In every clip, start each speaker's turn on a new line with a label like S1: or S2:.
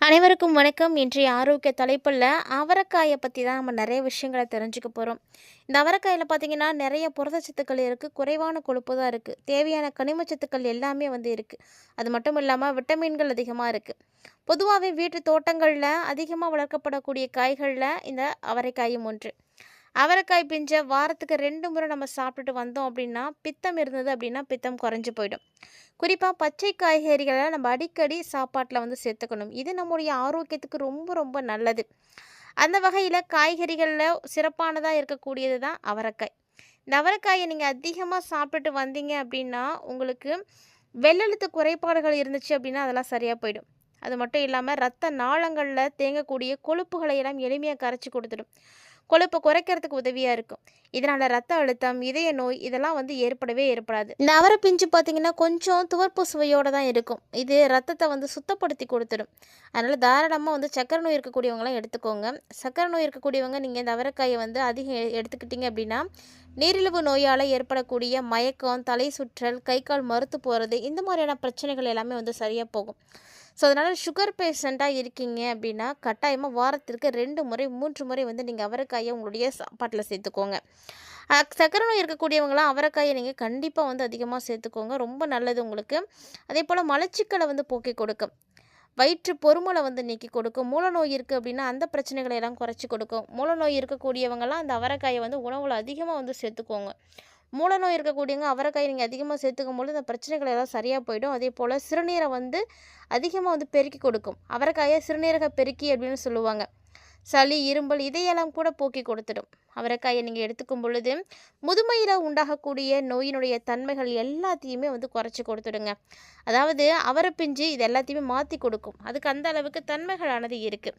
S1: அனைவருக்கும் வணக்கம். இன்றைய ஆரோக்கிய தலைப்புல அவரைக்காய பத்தி தான் நம்ம நிறைய விஷயங்கள தெரிஞ்சுக்க போறோம். இந்த அவரைக்காயில பார்த்தீங்கன்னா, நிறைய புரதச்சத்துக்கள் இருக்கு. குறைவான கொழுப்பு தான் இருக்கு. தேவையான கனிமச்சத்துக்கள் எல்லாமே இருக்கு. அது மட்டும் இல்லாம விட்டமின்கள் அதிகமா இருக்கு. பொதுவாவே வீட்டு தோட்டங்கள்ல அதிகமா வளர்க்கப்படக்கூடிய காய்கள்ல இந்த அவரைக்காயும் ஒன்று. அவரைக்காய் பிஞ்ச வாரத்துக்கு 2 முறை நம்ம சாப்பிட்டுட்டு வந்தோம் அப்படின்னா, பித்தம் இருந்தது அப்படின்னா, பித்தம் குறைஞ்சு போயிடும். குறிப்பா பச்சை காய்கறிகள நம்ம அடிக்கடி சாப்பாட்டுல சேர்த்துக்கணும். இது நம்முடைய ஆரோக்கியத்துக்கு ரொம்ப ரொம்ப நல்லது. அந்த வகையில காய்கறிகள்ல சிறப்பானதா இருக்கக்கூடியது தான் அவரைக்காய். இந்த அவரைக்காய நீங்க அதிகமா சாப்பிட்டுட்டு வந்தீங்க அப்படின்னா, உங்களுக்கு வெள்ளெழுத்து குறைபாடுகள் இருந்துச்சு அப்படின்னா, அதெல்லாம் சரியா போயிடும். அது மட்டும் இல்லாம ரத்த நாளங்கள்ல தேங்கக்கூடிய கொழுப்புகளை எல்லாம் எளிமையா கரைச்சு கொடுத்துடும். கொழுப்பை குறைக்கிறதுக்கு உதவியா இருக்கும். இதனால ரத்த அழுத்தம், இதய நோய் இதெல்லாம் ஏற்படவே ஏற்படாது. இந்த அவரை பிஞ்சு பார்த்தீங்கன்னா, கொஞ்சம் துவர்ப்பு சுவையோட தான் இருக்கும். இது ரத்தத்தை சுத்தப்படுத்தி கொடுத்துடும். அதனால தாராளமா சர்க்கரை நோய் இருக்கக்கூடியவங்களாம் எடுத்துக்கோங்க. சர்க்கரை நோய் இருக்கக்கூடியவங்க நீங்க இந்த அவரைக்காயை அதிகம் எடுத்துக்கிட்டீங்க அப்படின்னா, நீரிழிவு நோயால் ஏற்படக்கூடிய மயக்கம், தலை சுற்றல், கை கால் மறுத்து போகிறது இந்த மாதிரியான பிரச்சனைகள் எல்லாமே சரியாக போகும். ஸோ அதனால் சுகர் பேஷண்ட்டாக இருக்கீங்க அப்படின்னா, கட்டாயமாக வாரத்திற்கு 2 முறை 3 முறை நீங்கள் அவரைக்காயை உங்களுடைய சாப்பாட்டில் சேர்த்துக்கோங்க. சர்க்கரை நோய் இருக்கக்கூடியவங்களாம் அவரைக்காயை நீங்கள் கண்டிப்பாக அதிகமாக சேர்த்துக்கோங்க. ரொம்ப நல்லது உங்களுக்கு. அதே போல் மலச்சிக்கலை போக்கி கொடுக்கும். வயிற்று பொறுமலை நீக்கி கொடுக்கும். மூல நோய் இருக்குது அப்படின்னா அந்த பிரச்சனைகளை எல்லாம் குறைச்சி கொடுக்கும். மூல நோய் இருக்கக்கூடியவங்கலாம் அந்த அவரைக்காயை உணவில் அதிகமாக சேர்த்துக்கோங்க. மூல நோய் இருக்கக்கூடியவங்க அவரைக்காய் நீங்கள் அதிகமாக சேர்த்துக்கும் பொழுது அந்த பிரச்சனைகள் எல்லாம் சரியாக போயிடும். அதே போல் சிறுநீரை அதிகமாக பெருக்கி கொடுக்கும். அவரைக்காயை சிறுநீரக பெருக்கி அப்படின்னு சொல்லுவாங்க. சளி, இரும்பல் இதையெல்லாம் கூட போக்கி கொடுத்துடும். அவரைக்காயை நீங்கள் எடுத்துக்கும் பொழுது முதுமையில் உண்டாகக்கூடிய நோயினுடைய தன்மைகள் எல்லாத்தையுமே குறைச்சி கொடுத்துடுங்க. அதாவது அவரை பிஞ்சு இது எல்லாத்தையுமே மாற்றி கொடுக்கும். அதுக்கு அந்த அளவுக்கு தன்மைகளானது இருக்குது.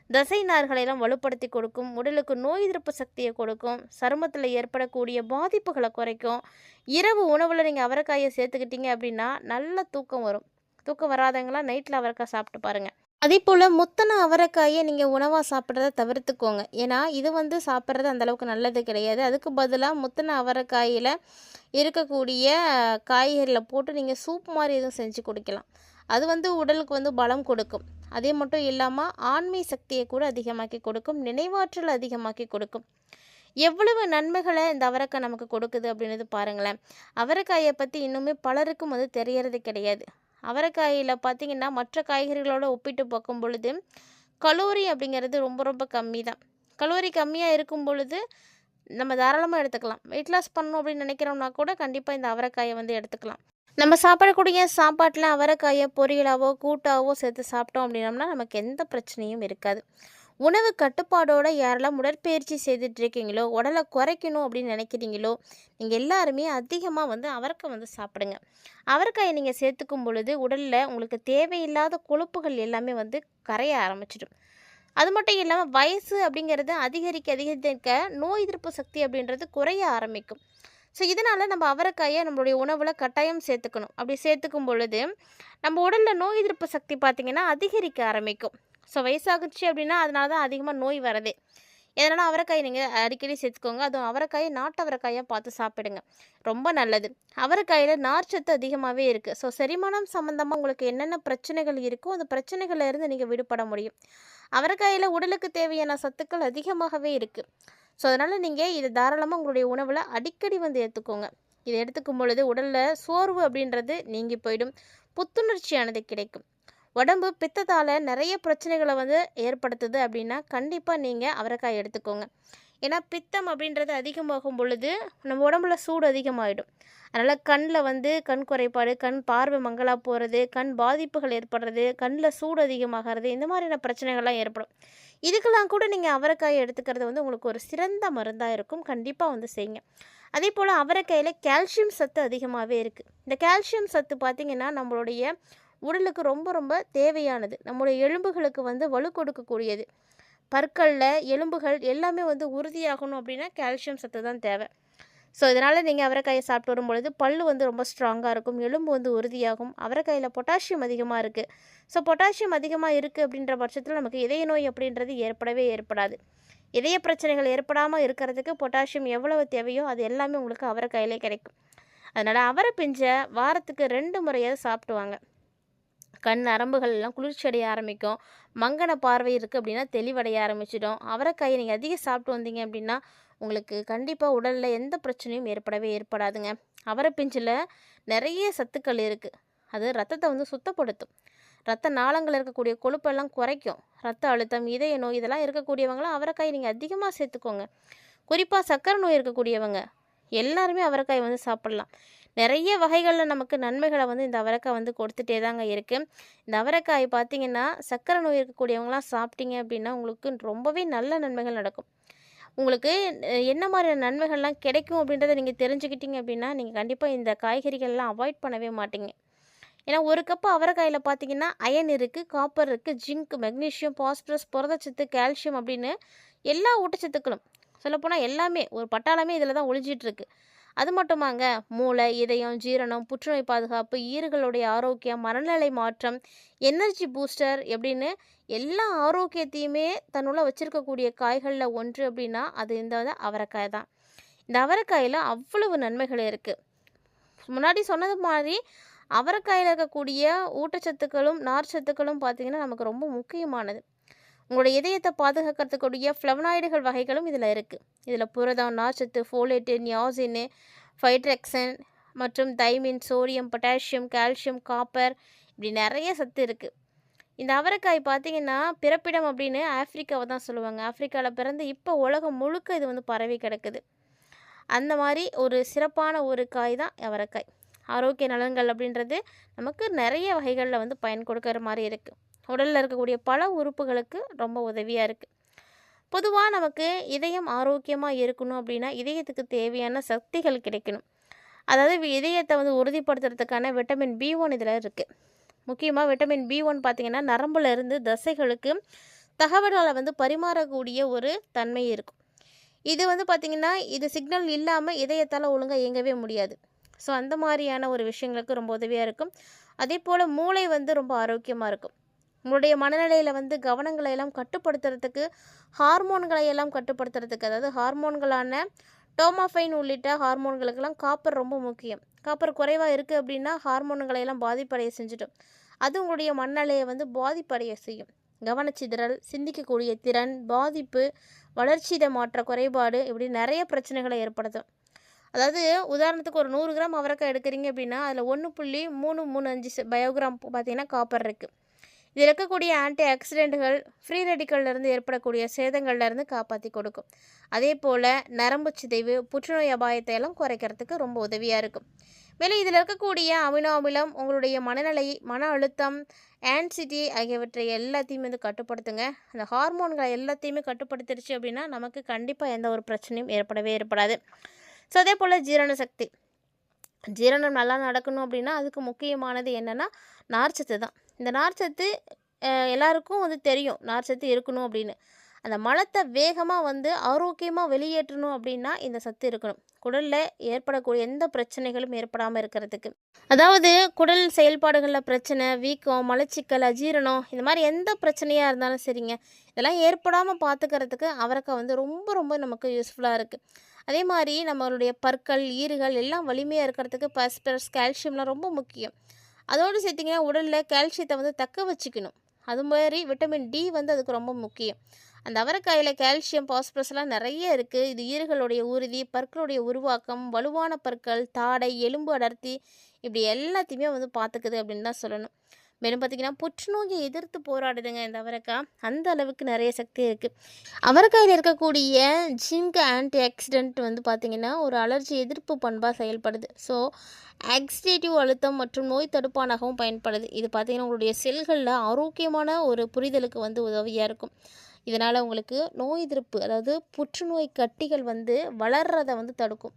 S1: தசை நார்களெல்லாம் வலுப்படுத்தி கொடுக்கும். உடலுக்கு நோய் எதிர்ப்பு சக்தியை கொடுக்கும். சருமத்தில் ஏற்படக்கூடிய பாதிப்புகளை குறைக்கும். இரவு உணவில் நீங்கள் அவரைக்காயை சேர்த்துக்கிட்டீங்க அப்படின்னா நல்ல தூக்கம் வரும். தூக்கம் வராதவங்களாம் நைட்டில் அவரைக்காய் சாப்பிட்டு பாருங்கள். அதே போல் முத்தின அவரைக்காயை நீங்கள் உணவாக சாப்பிட்றத தவிர்த்துக்கோங்க. ஏன்னா இது சாப்பிட்றது அந்தளவுக்கு நல்லது கிடையாது. அதுக்கு பதிலாக முத்தின அவரைக்காயில் இருக்கக்கூடிய காய்கறியில் போட்டு நீங்கள் சூப் மாதிரி எதுவும் செஞ்சு குடிக்கலாம். அது உடலுக்கு பலம் கொடுக்கும். அதே மட்டும் இல்லாமல் ஆண்மை சக்தியை கூட அதிகமாக்கி கொடுக்கும். நினைவாற்றல் அதிகமாக்கி கொடுக்கும். எவ்வளவு நன்மைகளை இந்த அவரைக்காய் நமக்கு கொடுக்குது அப்படின்றது பாருங்களேன். அவரைக்காயை பற்றி இன்னுமே பலருக்கும் தெரியறது கிடையாது. அவரைக்காயில் பார்த்திங்கன்னா மற்ற காய்கறிகளோடு ஒப்பிட்டு பார்க்கும் பொழுது கலோரி அப்படிங்கிறது ரொம்ப ரொம்ப கம்மி தான். கலோரி கம்மியாக இருக்கும் பொழுது நம்ம தாராளமாக எடுத்துக்கலாம். வெயிட் லாஸ் பண்ணணும் அப்படின்னு நினைக்கிறோம்னா கூட கண்டிப்பாக இந்த அவரைக்காயை எடுத்துக்கலாம். நம்ம சாப்பிடக்கூடிய சாப்பாட்டில் அவரைக்காயை பொரியலாவோ கூட்டாவோ சேர்த்து சாப்பிட்டோம் அப்படின்னோம்னா நமக்கு எந்த பிரச்சனையும் இருக்காது. உணவு கட்டுப்பாடோடு யாரெல்லாம் உடற்பயிற்சி செய்துட்ருக்கீங்களோ, உடலை குறைக்கணும் அப்படின்னு நினைக்கிறீங்களோ, நீங்கள் எல்லாருமே அதிகமாக அவரைக்காய் சாப்பிடுங்க. அவரைக்காயை நீங்கள் சேர்த்துக்கும் பொழுது உடலில் உங்களுக்கு தேவையில்லாத கொழுப்புகள் எல்லாமே கரைய ஆரம்பிச்சிடும். அது மட்டும் இல்லாமல் வயசு அப்படிங்கிறது அதிகரிக்க அதிகரிக்க நோய் எதிர்ப்பு சக்தி அப்படின்றது குறைய ஆரம்பிக்கும். ஸோ இதனால் நம்ம அவரைக்காயை நம்மளுடைய உணவில் கட்டாயம் சேர்த்துக்கணும். அப்படி சேர்த்துக்கும் பொழுது நம்ம உடலில் நோய் எதிர்ப்பு சக்தி பார்த்திங்கன்னா அதிகரிக்க ஆரம்பிக்கும். ஸோ வயசாகுச்சு அப்படின்னா அதனால தான் அதிகமாக நோய் வரதே. இதனால் அவரைக்காய் நீங்கள் அடிக்கடி சேர்த்துக்கோங்க. அதுவும் அவரைக்காயை நாட்டு அவரைக்காயாக பார்த்து சாப்பிடுங்க. ரொம்ப நல்லது. அவரைக்காயில் நார்ச்சத்து அதிகமாகவே இருக்குது. ஸோ செரிமானம் சம்மந்தமாக உங்களுக்கு என்னென்ன பிரச்சனைகள் இருக்கோ அந்த பிரச்சனைகள்லேருந்து நீங்கள் விடுபட முடியும். அவரைக்காயில் உடலுக்கு தேவையான சத்துக்கள் அதிகமாகவே இருக்குது. ஸோ அதனால் நீங்கள் இதை தாராளமாக உங்களுடைய உணவில் அடிக்கடி எடுத்துக்கோங்க. இதை எடுத்துக்கும் பொழுது உடலில் சோர்வு அப்படின்றது நீங்கி போயிடும். புத்துணர்ச்சியானது கிடைக்கும். உடம்பு பித்தத்தால் நிறைய பிரச்சனைகளை ஏற்படுத்துது அப்படின்னா கண்டிப்பாக நீங்கள் அவரைக்காய் எடுத்துக்கோங்க. ஏன்னா பித்தம் அப்படின்றது அதிகமாகும் பொழுது நம்ம உடம்புல சூடு அதிகமாகிடும். அதனால் கண்ணில் கண் குறைபாடு, கண் பார்வை மங்கலாக போகிறது, கண் பாதிப்புகள் ஏற்படுறது, கண்ணில் சூடு அதிகமாகிறது இந்த மாதிரியான பிரச்சனைகள்லாம் ஏற்படும். இதுக்கெல்லாம் கூட நீங்கள் அவரைக்காயை எடுத்துக்கிறது உங்களுக்கு ஒரு சிறந்த மருந்தாக இருக்கும். கண்டிப்பாக செய்யுங்க. அதே போல் அவரைக்காயில் கால்சியம் சத்து அதிகமாகவே இருக்குது. இந்த கால்சியம் சத்து பார்த்திங்கன்னா நம்மளுடைய உடலுக்கு ரொம்ப ரொம்ப தேவையானது. நம்முடைய எலும்புகளுக்கு வலு கொடுக்கக்கூடியது. பற்களில் எலும்புகள் எல்லாமே உறுதியாகணும் அப்படின்னா கால்சியம் சத்து தான் தேவை. ஸோ இதனால் நீங்கள் அவரைக்காயை சாப்பிட்டு வரும்பொழுது பல் ரொம்ப ஸ்ட்ராங்காக இருக்கும். எலும்பு உறுதியாகும். அவரைக்காயில் பொட்டாசியம் அதிகமாக இருக்குது. ஸோ பொட்டாசியம் அதிகமாக இருக்குது அப்படின்ற பட்சத்தில் நமக்கு இதய நோய் அப்படின்றது ஏற்படவே ஏற்படாது. இதய பிரச்சனைகள் ஏற்படாமல் இருக்கிறதுக்கு பொட்டாசியம் எவ்வளவு தேவையோ அது எல்லாமே உங்களுக்கு அவரைக்காயிலே கிடைக்கும். அதனால் அவரை பிஞ்சை வாரத்துக்கு 2 முறையாவது சாப்பிட்டு வாங்க. கண் நரம்புகள் எல்லாம் குளிர்ச்சி அடைய ஆரம்பிக்கும். மங்கின பார்வை இருக்குது அப்படின்னா தெளிவடைய ஆரம்பிச்சிடும். அவரைக்காயை நீங்கள் அதிகம் சாப்பிட்டு வந்தீங்க அப்படின்னா உங்களுக்கு கண்டிப்பாக உடலில் எந்த பிரச்சனையும் ஏற்படாதுங்க. அவரை பிஞ்சில் நிறைய சத்துக்கள் இருக்குது. அது ரத்தத்தை வந்து சுத்தப்படுத்தும். ரத்த நாளங்களில் இருக்கக்கூடிய கொழுப்பெல்லாம் குறைக்கும். ரத்த அழுத்தம், இதய நோய் இதெல்லாம் இருக்கக்கூடியவங்களாம் அவரைக்காய் நீங்கள் அதிகமாக சேர்த்துக்கோங்க. குறிப்பாக சர்க்கரை நோய் இருக்கக்கூடியவங்க எல்லாருமே அவரைக்காய் வந்து சாப்பிட்லாம். நிறைய வகைகளில் நமக்கு நன்மைகளை வந்து இந்த அவரைக்காய் வந்து கொடுத்துட்டே தாங்க இருக்குது. இந்த அவரைக்காய் பார்த்திங்கன்னா சர்க்கரை நோய் இருக்கக்கூடியவங்களாம் சாப்பிட்டீங்க அப்படின்னா உங்களுக்கு ரொம்பவே நல்ல நன்மைகள் நடக்கும். உங்களுக்கு என்ன மாதிரியான நன்மைகள்லாம் கிடைக்கும் அப்படின்றத நீங்கள் தெரிஞ்சுக்கிட்டீங்க அப்படின்னா நீங்கள் கண்டிப்பாக இந்த காய்கறிகள்லாம் அவாய்ட் பண்ணவே மாட்டீங்க. ஏன்னா ஒரு கப்பு அவரைக்காயில் பார்த்தீங்கன்னா அயன் இருக்குது, காப்பர் இருக்குது, ஜிங்க், மெக்னீஷியம், பாஸ்பரஸ், புரதச்சத்து, கால்சியம் அப்படின்னு எல்லா ஊட்டச்சத்துக்களும் சொல்லப்போனால் எல்லாமே ஒரு பட்டாளமே இதில் தான் ஒளிஞ்சிட்ருக்கு. அது மட்டுமாங்க, மூளை, இதயம், ஜீரணம், புற்றுநோய் பாதுகாப்பு, ஈறுகளுடைய ஆரோக்கியம், மனநிலை மாற்றம், எனர்ஜி பூஸ்டர் எப்படின்னு எல்லா ஆரோக்கியத்தையுமே தன்னுள்ள வச்சுருக்கக்கூடிய காய்களில் ஒன்று அப்படின்னா அது இந்த அவரைக்காய் தான். இந்த அவரைக்காயில் அவ்வளவு நன்மைகள் இருக்குது. முன்னாடி சொன்னது மாதிரி அவரைக்காயில் இருக்கக்கூடிய ஊட்டச்சத்துக்களும் நார்ச்சத்துக்களும் பார்த்திங்கன்னா நமக்கு ரொம்ப முக்கியமானது. உங்களோட இதயத்தை பாதுகாக்கிறதுக்கூடிய ஃப்ளவனாய்டுகள் வகைகளும் இதில் இருக்குது. இதில் புரதம், நார்ச்சத்து, ஃபோலேட்டு, நியாசின், ஃபைட்ரெக்சன் மற்றும் thymine, sodium, potassium, calcium, copper இப்படி நிறைய சத்து இருக்குது. இந்த அவரைக்காய் பார்த்திங்கன்னா பிறப்பிடம் அப்படின்னு ஆஃப்ரிக்காவை தான் சொல்லுவாங்க. ஆஃப்ரிக்காவில் பிறந்து இப்போ உலகம் முழுக்க இது வந்து பரவி கிடக்குது. அந்த மாதிரி ஒரு சிறப்பான ஒரு காய் தான் அவரைக்காய். ஆரோக்கிய நலன்கள் அப்படின்றது நமக்கு நிறைய வகைகளில் வந்து பயன் கொடுக்குற மாதிரி இருக்குது. உடலில் இருக்கக்கூடிய பல உறுப்புகளுக்கு ரொம்ப உதவியாக இருக்குது. பொதுவாக நமக்கு இதயம் ஆரோக்கியமாக இருக்கணும் அப்படின்னா இதயத்துக்கு தேவையான சக்திகள் கிடைக்கணும். அதாவது இதயத்தை வந்து உறுதிப்படுத்துறதுக்கான விட்டமின் B1 இதில் இருக்குது. முக்கியமாக விட்டமின் B1 பார்த்திங்கன்னா நரம்புல இருந்து தசைகளுக்கு தகவல்களை வந்து பரிமாறக்கூடிய ஒரு தன்மை இருக்கும். இது வந்து பார்த்திங்கன்னா இது சிக்னல் இல்லாமல் இதயத்தால் ஒழுங்காக இயங்கவே முடியாது. ஸோ அந்த மாதிரியான ஒரு விஷயங்களுக்கு ரொம்ப உதவியாக இருக்கும். அதே போல் மூளை வந்து ரொம்ப ஆரோக்கியமாக இருக்கும். உங்களுடைய மனநிலையில் வந்து கவனங்களை எல்லாம் கட்டுப்படுத்துறதுக்கு, ஹார்மோன்களை எல்லாம் கட்டுப்படுத்துறதுக்கு, அதாவது ஹார்மோன்களான டோமாஃபைன் உள்ளிட்ட ஹார்மோன்களுக்கெல்லாம் காப்பர் ரொம்ப முக்கியம். காப்பர் குறைவாக இருக்குது அப்படின்னா ஹார்மோன்களை எல்லாம் பாதிப்படைய செஞ்சிடும். அது உங்களுடைய மனநிலையை வந்து பாதிப்படைய செய்யும். கவனச்சிதறல், சிந்திக்கக்கூடிய திறன் பாதிப்பு, வளர்ச்சிதை மாற்ற குறைபாடு இப்படி நிறைய பிரச்சனைகளை ஏற்படுத்தும். அதாவது உதாரணத்துக்கு ஒரு 100 கிராம் அவரைக்காய் எடுக்கிறீங்க அப்படின்னா அதில் 1.335 பயோகிராம் பார்த்திங்கன்னா காப்பர் இருக்குது. இதில் இருக்கக்கூடிய ஆன்டி ஆக்சிடென்ட்கள் ஃப்ரீ ரெடிக்கல்லேருந்து ஏற்படக்கூடிய சேதங்கள்லேருந்து காப்பாற்றி கொடுக்கும். அதே போல் நரம்பு சிதைவு, புற்றுநோய் அபாயத்தை எல்லாம் குறைக்கிறதுக்கு ரொம்ப உதவியாக இருக்கும். மேலும் இதில் இருக்கக்கூடிய அமினோ அமிலம் உங்களுடைய மனநிலை, மன அழுத்தம், ஆன்சிட்டி ஆகியவற்றை எல்லாத்தையுமே வந்து கட்டுப்படுத்துங்க. அந்த ஹார்மோன்களை எல்லாத்தையுமே கட்டுப்படுத்திடுச்சு அப்படின்னா நமக்கு கண்டிப்பாக எந்த ஒரு பிரச்சனையும் ஏற்படாது. ஸோ அதே போல் ஜீரண சக்தி, ஜீரணம் நல்லா நடக்கணும் அப்படின்னா அதுக்கு முக்கியமானது என்னென்னா நார்ச்சத்து தான். இந்த நார்ச்சத்து எல்லாருக்கும் வந்து தெரியும் நார்ச்சத்து இருக்கணும் அப்படின்னு. அந்த மலத்தை வேகமாக வந்து ஆரோக்கியமாக வெளியேற்றணும் அப்படின்னா இந்த சத்து இருக்கணும். குடலில் ஏற்படக்கூடிய எந்த பிரச்சனைகளும் ஏற்படாமல் இருக்கிறதுக்கு, அதாவது குடல் செயல்பாடுகளில் பிரச்சனை, வீக்கம், மலச்சிக்கல், அஜீரணம் இந்த மாதிரி எந்த பிரச்சனையாக இருந்தாலும் சரிங்க, இதெல்லாம் ஏற்படாமல் பார்த்துக்கிறதுக்கு அவரைக்காய் வந்து ரொம்ப ரொம்ப நமக்கு யூஸ்ஃபுல்லாக இருக்குது. அதே மாதிரி நம்மளுடைய பற்கள், ஈறுகள் எல்லாம் வலிமையாக இருக்கிறதுக்கு பாஸ்பரஸ், கால்சியம்லாம் ரொம்ப முக்கியம். அதோடு சேர்த்திங்கன்னா உடலில் கால்சியத்தை வந்து தக்க வச்சுக்கணும். அது மாதிரி விட்டமின் D வந்து அதுக்கு ரொம்ப முக்கியம். அந்த அவரைக்காயில் கால்சியம், பாஸ்பரஸ்லாம் நிறைய இருக்குது. இது ஈறுகளுடைய உறுதி, பற்களுடைய உருவாக்கம், வலுவான பற்கள், தாடை, எலும்பு அடர்த்தி இப்படி எல்லாத்தையுமே வந்து பார்த்துக்குது அப்படின்னு தான் சொல்லணும். மேலும் பார்த்திங்கன்னா புற்றுநோயை எதிர்த்து போராடுதுங்க இந்த அவரைக்காய். அந்த அளவுக்கு நிறைய சக்தி இருக்குது. அவரைக்காயில் இருக்கக்கூடிய ஜிங்க் ஆன்டி ஆக்சிடென்ட் வந்து பார்த்திங்கன்னா ஒரு அலர்ஜி எதிர்ப்பு பண்பாக செயல்படுது. ஸோ ஆக்சிடேட்டிவ் அழுத்தம் மற்றும் நோய் தடுப்பானாகவும் பயன்படுது. இது பார்த்திங்கன்னா உங்களுடைய செல்களில் ஆரோக்கியமான ஒரு புரிதலுக்கு வந்து உதவியாக இருக்கும். இதனால் உங்களுக்கு நோய் எதிர்ப்பு, அதாவது புற்றுநோய் கட்டிகள் வந்து வளர்கிறத வந்து தடுக்கும்.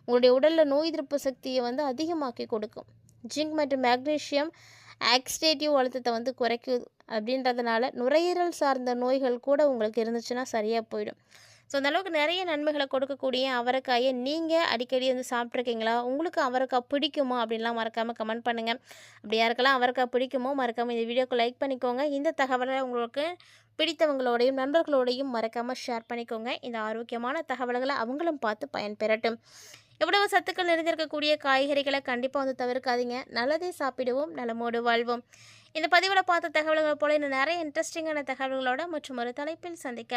S1: உங்களுடைய உடலில் நோய் எதிர்ப்பு சக்தியை வந்து அதிகமாக்கி கொடுக்கும். ஜிங்க் மற்றும் மேக்னீஷியம் ஆக்சிடேட்டிவ் அழுத்தத்தை வந்து குறைக்குது அப்படின்றதுனால நுரையீரல் சார்ந்த நோய்கள் கூட உங்களுக்கு இருந்துச்சுன்னா சரியாக போயிடும். ஸோ அந்தளவுக்கு நிறைய நன்மைகளை கொடுக்கக்கூடிய அவரைக்காயை நீங்கள் அடிக்கடி வந்து சாப்பிட்ருக்கீங்களா? உங்களுக்கு அவரைக்காய் பிடிக்குமா அப்படின்லாம் மறக்காமல் கமெண்ட் பண்ணுங்கள். அப்படி யாருக்கெல்லாம் அவரைக்காய் பிடிக்குமோ மறக்காமல் இந்த வீடியோக்கு லைக் பண்ணிக்கோங்க. இந்த தகவலை உங்களுக்கு பிடித்தவங்களோடையும் நண்பர்களோடையும் மறக்காமல் ஷேர் பண்ணிக்கோங்க. இந்த ஆரோக்கியமான தகவல்களை அவங்களும் பார்த்து பயன்பெறட்டும். இவ்வளவு சத்துக்கள் நிறைந்திருக்கக்கூடிய காய்கறிகளை கண்டிப்பாக வந்து தவிர்க்காதீங்க. நல்லதே சாப்பிடுவோம், நலமோடு வாழ்வோம். இந்த பதிவில் பார்த்த தகவல்கள் போல இன்னும் நிறைய இன்ட்ரெஸ்டிங்கான தகவல்களோட மற்றும் ஒரு தலைப்பில் சந்திக்க